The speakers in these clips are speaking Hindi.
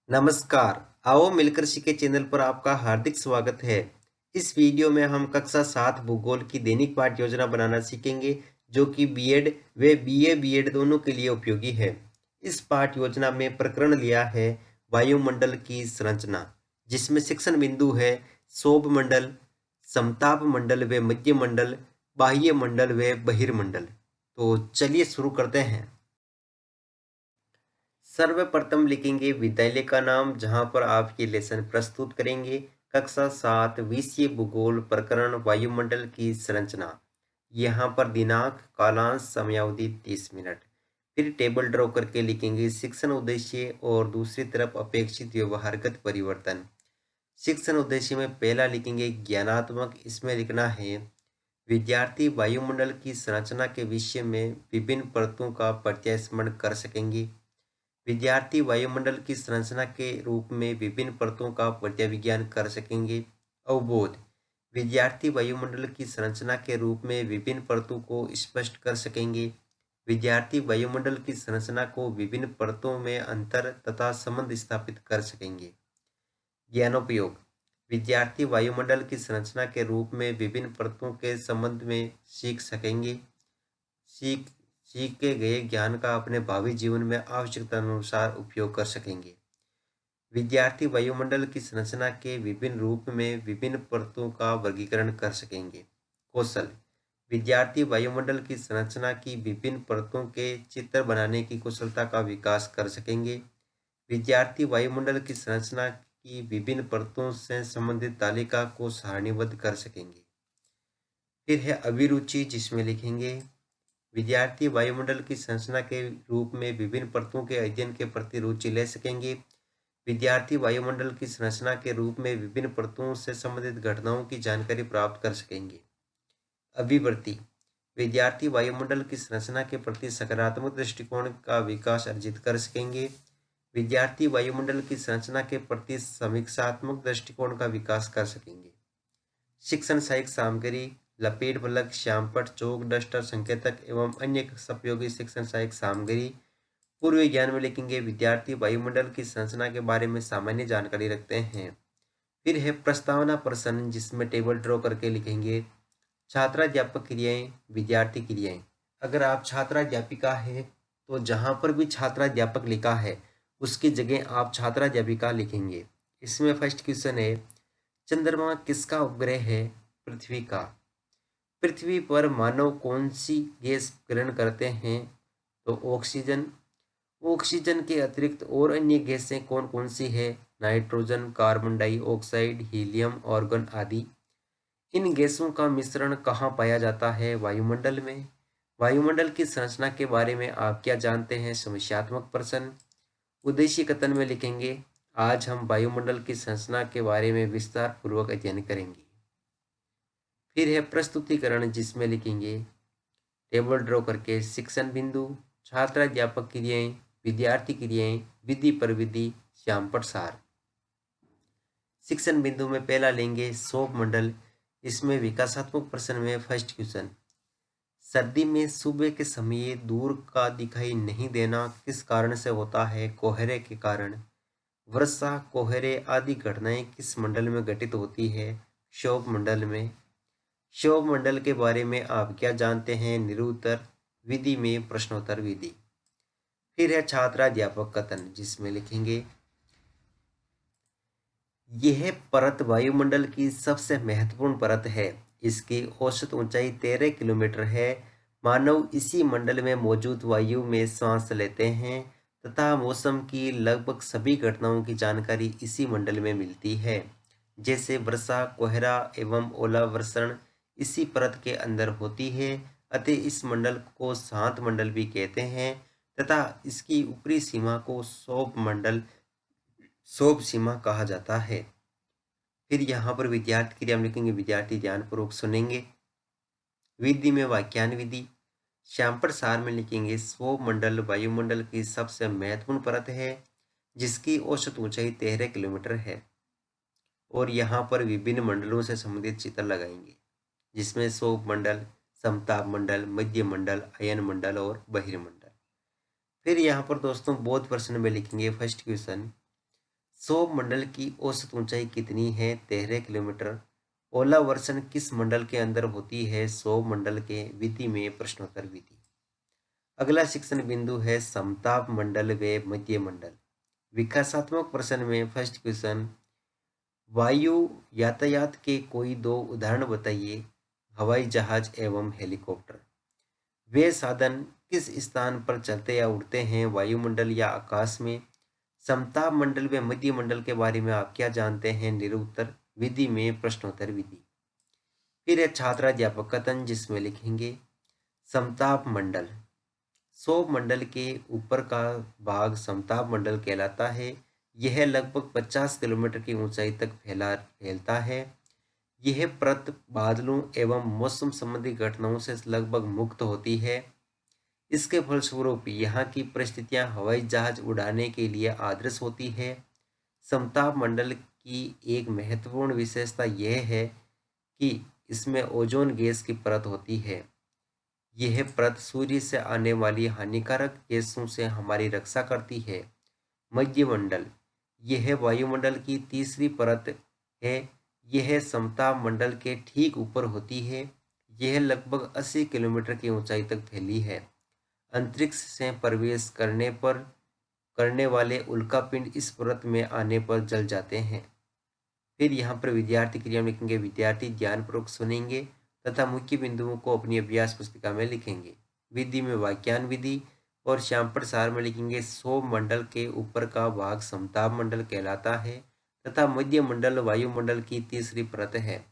नमस्कार। आओ मिलकर सीखे चैनल पर आपका हार्दिक स्वागत है। इस वीडियो में हम कक्षा 7 भूगोल की दैनिक पाठ योजना बनाना सीखेंगे, जो कि बीएड व बीए बीएड दोनों के लिए उपयोगी है। इस पाठ योजना में प्रकरण लिया है वायुमंडल की संरचना, जिसमें शिक्षण बिंदु है सौभ मंडल, समताप मंडल व मध्य मंडल, बाह्य मंडल व बहिर्मंडल। तो चलिए शुरू करते हैं। सर्वप्रथम लिखेंगे विद्यालय का नाम, जहां पर आप ये लेसन प्रस्तुत करेंगे। कक्षा 7 विषय भूगोल, प्रकरण वायुमंडल की संरचना। यहाँ पर दिनांक, कालांश, समयावधि 30 मिनट। फिर टेबल ड्रॉ करके लिखेंगे शिक्षण उद्देश्य और दूसरी तरफ अपेक्षित व्यवहारगत परिवर्तन। शिक्षण उद्देश्य में पहला लिखेंगे ज्ञानात्मक। इसमें लिखना है विद्यार्थी वायुमंडल की संरचना के विषय में विभिन्न परतों का प्रत्यास्मरण कर सकेंगे। विद्यार्थी वायुमंडल की संरचना के रूप में विभिन्न परतों का प्रत्याविज्ञान कर सकेंगे। अवबोध, विद्यार्थी वायुमंडल की संरचना के रूप में विभिन्न परतों को स्पष्ट कर सकेंगे। विद्यार्थी वायुमंडल की संरचना को विभिन्न परतों में अंतर तथा संबंध स्थापित कर सकेंगे। ज्ञानोपयोग, विद्यार्थी वायुमंडल की संरचना के रूप में विभिन्न परतों के संबंध में सीख सकेंगे। सीख सीखे गए ज्ञान का अपने भावी जीवन में आवश्यकता अनुसार उपयोग कर सकेंगे। विद्यार्थी वायुमंडल की संरचना के विभिन्न रूप में विभिन्न परतों का वर्गीकरण कर सकेंगे। कौशल, विद्यार्थी वायुमंडल की संरचना की विभिन्न परतों के चित्र बनाने की कुशलता का विकास कर सकेंगे। विद्यार्थी वायुमंडल की संरचना की विभिन्न परतों से संबंधित तालिका को सारणीबद्ध कर सकेंगे। फिर है अभिरुचि, जिसमें लिखेंगे विद्यार्थी वायुमंडल की संरचना के रूप में विभिन्न परतों के अध्ययन के प्रति रुचि ले सकेंगे। विद्यार्थी वायुमंडल की संरचना के रूप में विभिन्न परतों से संबंधित घटनाओं की जानकारी प्राप्त कर सकेंगे। अभिवृत्ति, विद्यार्थी वायुमंडल की संरचना के प्रति सकारात्मक दृष्टिकोण का विकास अर्जित कर सकेंगे। विद्यार्थी वायुमंडल की संरचना के प्रति समीक्षात्मक दृष्टिकोण का विकास कर सकेंगे। शिक्षण सहायक सामग्री, लपेट फलक, श्यामपट्ट, चौक, डस्टर, संकेतक एवं अन्य उपयोगी शिक्षण सहायक सामग्री। पूर्व ज्ञान में लिखेंगे विद्यार्थी वायुमंडल की संरचना के बारे में सामान्य जानकारी रखते हैं। फिर है प्रस्तावना प्रश्न, जिसमें टेबल ड्रॉ करके लिखेंगे छात्राध्यापक क्रियाएं, विद्यार्थी क्रियाएं। अगर आप छात्राध्यापिका है तो जहां पर भी छात्राध्यापक लिखा है उसकी जगह आप छात्राध्यापिका लिखेंगे। इसमें फर्स्ट क्वेश्चन है चंद्रमा किसका उपग्रह है? पृथ्वी का। पृथ्वी पर मानव कौन सी गैस ग्रहण करते हैं? तो ऑक्सीजन। ऑक्सीजन के अतिरिक्त और अन्य गैसें कौन कौन सी है? Nitrogen, carbon dioxide, helium, organ आदि। इन गैसों का मिश्रण कहाँ पाया जाता है? वायुमंडल में। वायुमंडल की संरचना के बारे में आप क्या जानते हैं? समस्यात्मक प्रश्न। उद्देश्य कथन में लिखेंगे आज हम वायुमंडल की संरचना के बारे में विस्तार पूर्वक अध्ययन करेंगे। फिर है प्रस्तुतिकरण, जिसमें लिखेंगे टेबल ड्रॉ करके शिक्षण बिंदु, छात्राध्यापक क्रियाएं, विद्यार्थी क्रियाएं, विधि पर विधि, श्यामपट्ट सार। शिक्षण बिंदु में पहला लेंगे सौभ मंडल। इसमें विकासात्मक प्रश्न में फर्स्ट क्वेश्चन सर्दी में सुबह के समय दूर का दिखाई नहीं देना किस कारण से होता है? कोहरे के कारण। वर्षा, कोहरे आदि घटनाएं किस मंडल में घटित होती है? क्षोभ मंडल में। क्षोभ मंडल के बारे में आप क्या जानते हैं? निरुत्तर। विधि में प्रश्नोत्तर विधि। फिर है छात्राध्यापक कथन, जिसमें लिखेंगे यह परत वायुमंडल की सबसे महत्वपूर्ण परत है। इसकी औसत ऊंचाई 13 किलोमीटर है। मानव इसी मंडल में मौजूद वायु में सांस लेते हैं तथा मौसम की लगभग सभी घटनाओं की जानकारी इसी मंडल में मिलती है। जैसे वर्षा, कोहरा एवं ओलावर्षण इसी परत के अंदर होती है। अतः इस मंडल को शांत मंडल भी कहते हैं तथा इसकी ऊपरी सीमा को शोभ सीमा कहा जाता है। फिर यहाँ पर विद्यार्थी क्रिया में लिखेंगे विद्यार्थी ध्यानपूर्वक सुनेंगे। विधि में वाक्यान विधि। श्यामपट्ट सार में लिखेंगे सौभ मंडल वायुमंडल की सबसे महत्वपूर्ण परत है, जिसकी औसत ऊंचाई 13 किलोमीटर है। और यहाँ पर विभिन्न मंडलों से संबंधित चित्र लगाएंगे, जिसमें सौभ मंडल, समताप मंडल, मध्य मंडल, अयन मंडल और बहिर्मंडल। फिर यहाँ पर दोस्तों बोध प्रश्न में लिखेंगे फर्स्ट क्वेश्चन सौर मंडल की औसत ऊंचाई कितनी है? 13 किलोमीटर। ओलावर्षण किस मंडल के अंदर होती है? सौर मंडल के। विधि में प्रश्नोत्तर विधि। अगला शिक्षण बिंदु है समताप मंडल व मध्य मंडल। विकासात्मक प्रश्न में फर्स्ट क्वेश्चन, वायु यातायात के कोई दो उदाहरण बताइए। हवाई जहाज एवं हेलीकॉप्टर। वे साधन किस स्थान पर चलते या उड़ते हैं? वायुमंडल या आकाश में? समताप मंडल व मध्य मंडल के बारे में आप क्या जानते हैं? निरुत्तर। विधि में प्रश्नोत्तर विधि। फिर है छात्राध्यापक कथन, जिसमें लिखेंगे समताप मंडल। सौर मंडल के ऊपर का भाग समताप मंडल कहलाता है। यह लगभग 50 किलोमीटर की ऊंचाई तक फैलता है। यह परत बादलों एवं मौसम संबंधी घटनाओं से लगभग मुक्त होती है। इसके फलस्वरूप यहाँ की परिस्थितियाँ हवाई जहाज उड़ाने के लिए आदर्श होती है। समताप मंडल की एक महत्वपूर्ण विशेषता यह है कि इसमें ओजोन गैस की परत होती है। यह परत सूर्य से आने वाली हानिकारक गैसों से हमारी रक्षा करती है। मध्यमंडल, यह वायुमंडल की तीसरी परत है। यह समताप मंडल के ठीक ऊपर होती है। यह लगभग 80 किलोमीटर की ऊंचाई तक फैली है। अंतरिक्ष से प्रवेश करने वाले उल्कापिंड इस परत में आने पर जल जाते हैं। फिर यहाँ पर विद्यार्थी क्रिया में लिखेंगे, विद्यार्थी ध्यानपूर्वक सुनेंगे तथा मुख्य बिंदुओं को अपनी अभ्यास पुस्तिका में लिखेंगे। विधि में वाक्यान विधि और श्यामपट सार में लिखेंगे, सौर मंडल के ऊपर का भाग समताप मंडल कहलाता है तथा मध्य मंडल वायुमंडल की तीसरी परत है।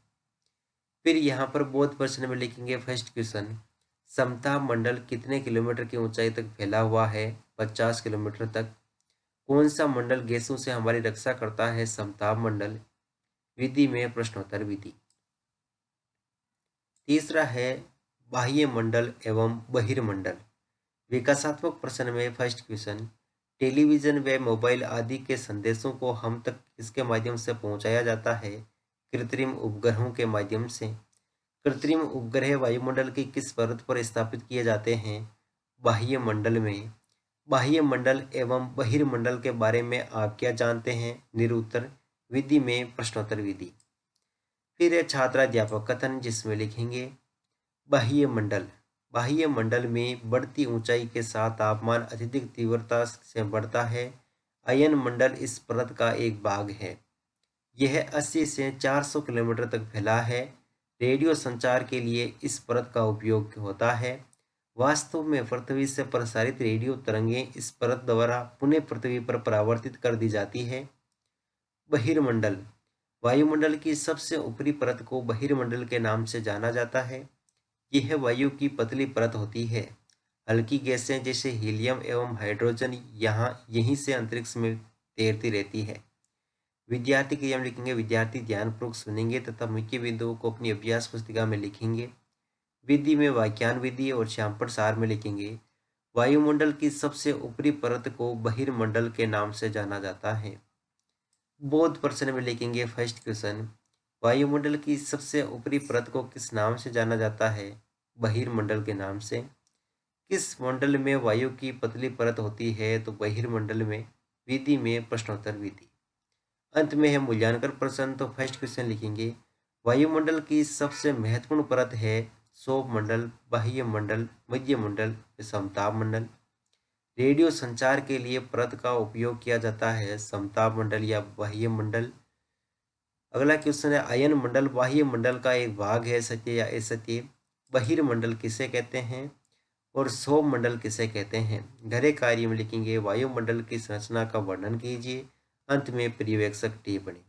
फिर यहाँ पर बोध प्रश्न में लिखेंगे फर्स्ट क्वेश्चन, समताप मंडल कितने किलोमीटर की ऊंचाई तक फैला हुआ है? 50 किलोमीटर तक। कौन सा मंडल गैसों से हमारी रक्षा करता है? समताप मंडल। विधि में प्रश्नोत्तर विधि। तीसरा है बाह्य मंडल एवं बहिर्मंडल। विकासात्मक प्रश्न में फर्स्ट क्वेश्चन, टेलीविजन व मोबाइल आदि के संदेशों को हम तक किसके माध्यम से पहुंचाया जाता है? कृत्रिम उपग्रहों के माध्यम से। कृत्रिम उपग्रह वायुमंडल की किस परत पर स्थापित किए जाते हैं? बाह्य मंडल में। बाह्य मंडल एवं बहिर्मंडल के बारे में आप क्या जानते हैं? निरुत्तर। विधि में प्रश्नोत्तर विधि। फिर है छात्राध्यापक कथन, जिसमें लिखेंगे बाह्य मंडल। बाह्य मंडल में बढ़ती ऊंचाई के साथ तापमान अत्यधिक तीव्रता से बढ़ता है। अयन मंडल इस परत का एक भाग है। यह 80 से 400 किलोमीटर तक फैला है। रेडियो संचार के लिए इस परत का उपयोग होता है। वास्तव में पृथ्वी से प्रसारित रेडियो तरंगें इस परत द्वारा पुनः पृथ्वी पर परावर्तित कर दी जाती है। बहिर्मंडल, वायुमंडल की सबसे ऊपरी परत को बहिर्मंडल के नाम से जाना जाता है। यह वायु की पतली परत होती है। हल्की गैसें जैसे हीलियम एवं हाइड्रोजन यहीं से अंतरिक्ष में तैरती रहती है। विद्यार्थी क्रिया में लिखेंगे, विद्यार्थी ध्यानपूर्वक सुनेंगे तथा मुख्य बिंदुओं को अपनी अभ्यास पुस्तिका में लिखेंगे। विधि में वाक्यान विधि और श्यामपट सार में लिखेंगे, वायुमंडल की सबसे ऊपरी परत को बहिर्मंडल के नाम से जाना जाता है। बोध प्रश्न में लिखेंगे फर्स्ट क्वेश्चन, वायुमंडल की सबसे ऊपरी परत को किस नाम से जाना जाता है? बहिर्मंडल के नाम से। किस मंडल में वायु की पतली परत होती है? तो बहिर्मंडल में। विधि में प्रश्नोत्तर विधि। अंत में है मूल्यांकन प्रश्न। तो फर्स्ट क्वेश्चन लिखेंगे, वायुमंडल की सबसे महत्वपूर्ण परत है सौर मंडल, बाह्य मंडल, मध्य मंडल, समताप मंडल। रेडियो संचार के लिए परत का उपयोग किया जाता है समताप मंडल या बाह्य मंडल। अगला क्वेश्चन है, अयन मंडल बाह्य मंडल का एक भाग है, सत्य या असत्य? बहिर्मंडल किसे कहते हैं और सौर मंडल किसे कहते हैं? घरे कार्य में लिखेंगे, वायुमंडल की संरचना का वर्णन कीजिए। अंत में पर्यवेक्षक टिप्पणी।